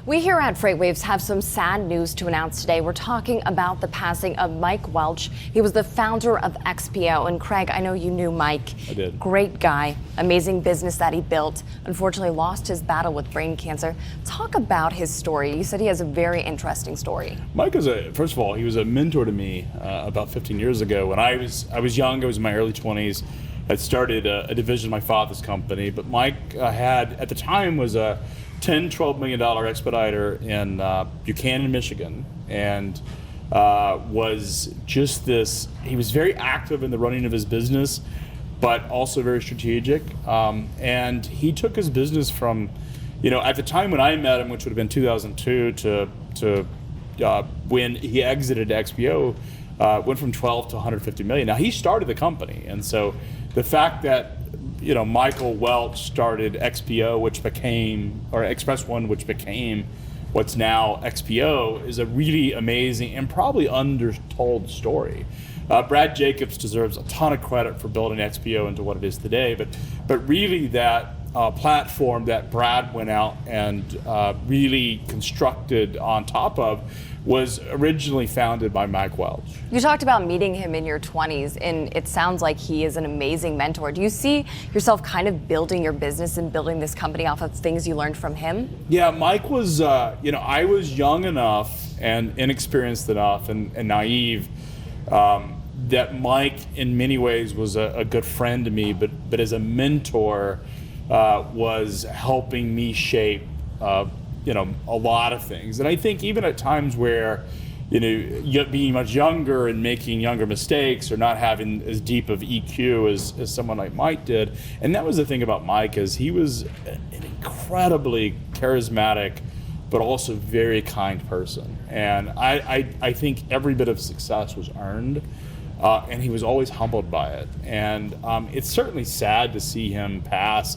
We here at FreightWaves have some sad news to announce today. We're talking about the passing of Mike Welch. He was the founder of XPO. And Craig, I know you knew Mike. I did. Great guy, amazing business that he built. Unfortunately lost his battle with brain cancer. Talk about his story. You said he has a very interesting story. Mike is first of all, he was a mentor to me about 15 years ago. When I was young, I was in my early 20s. I started a division of my father's company, but Mike had, at the time, was a $10-12 million expediter in Buchanan, Michigan, and was just this. He was very active in the running of his business, but also very strategic. And he took his business from, at the time when I met him, which would have been 2002, to when he exited XPO, went from 12 to 150 million. Now he started the company, and so the fact that Michael Welch started XPO, which became, or Express One, which became what's now XPO, is a really amazing and probably undertold story. Brad Jacobs deserves a ton of credit for building XPO into what it is today, but really that platform that Brad went out and really constructed on top of was originally founded by Mike Welch. You talked about meeting him in your 20s, and it sounds like he is an amazing mentor. Do you see yourself kind of building your business and building this company off of things you learned from him? Yeah, Mike was, I was young enough and inexperienced enough and naive that Mike in many ways was a good friend to me, but as a mentor was helping me shape a lot of things. And I think even at times where, being much younger and making younger mistakes or not having as deep of EQ as someone like Mike did. And that was the thing about Mike, is he was an incredibly charismatic, but also very kind person. And I think every bit of success was earned, and he was always humbled by it. And it's certainly sad to see him pass.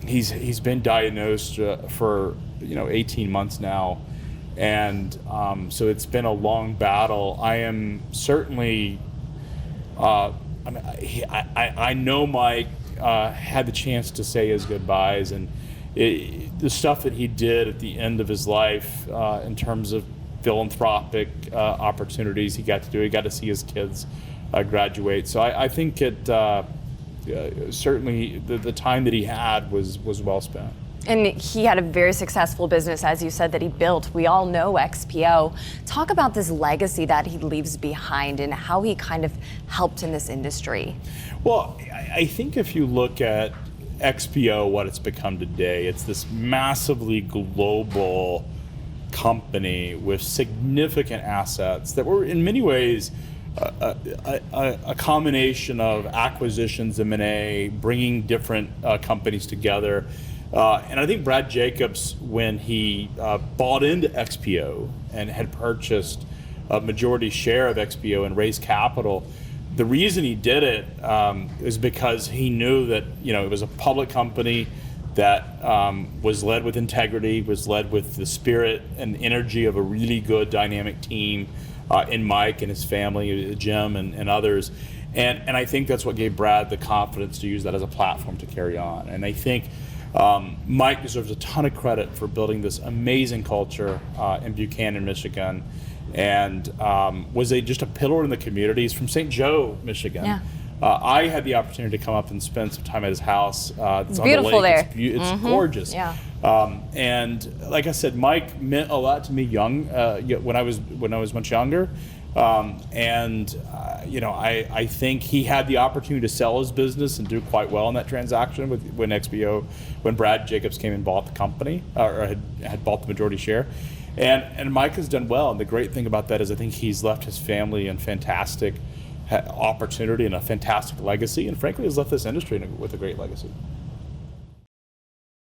He's been diagnosed for 18 months now, and so it's been a long battle. I am certainly, I know Mike had the chance to say his goodbyes, and the stuff that he did at the end of his life in terms of philanthropic opportunities he got to do. He got to see his kids graduate. So I think it. Certainly the time that he had was well spent. And he had a very successful business, as you said, that he built. We all know XPO. Talk about this legacy that he leaves behind and how he kind of helped in this industry. Well, I think if you look at XPO, what it's become today, it's this massively global company with significant assets that were in many ways a combination of acquisitions, M&A, bringing different companies together. And I think Brad Jacobs, when he bought into XPO and had purchased a majority share of XPO and raised capital, the reason he did it is because he knew that it was a public company that was led with integrity, was led with the spirit and energy of a really good dynamic team. In Mike and his family, Jim and others. And I think that's what gave Brad the confidence to use that as a platform to carry on. And I think Mike deserves a ton of credit for building this amazing culture in Buchanan, Michigan, and was just a pillar in the community. He's from St. Joe, Michigan. Yeah. I had the opportunity to come up and spend some time at his house. It's beautiful there. It's gorgeous. Yeah. And like I said, Mike meant a lot to me when I was much younger. I think he had the opportunity to sell his business and do quite well in that transaction when Brad Jacobs came and bought the company, or had bought the majority share. And Mike has done well. And the great thing about that is I think he's left his family in fantastic opportunity and a fantastic legacy, and frankly has left this industry with a great legacy.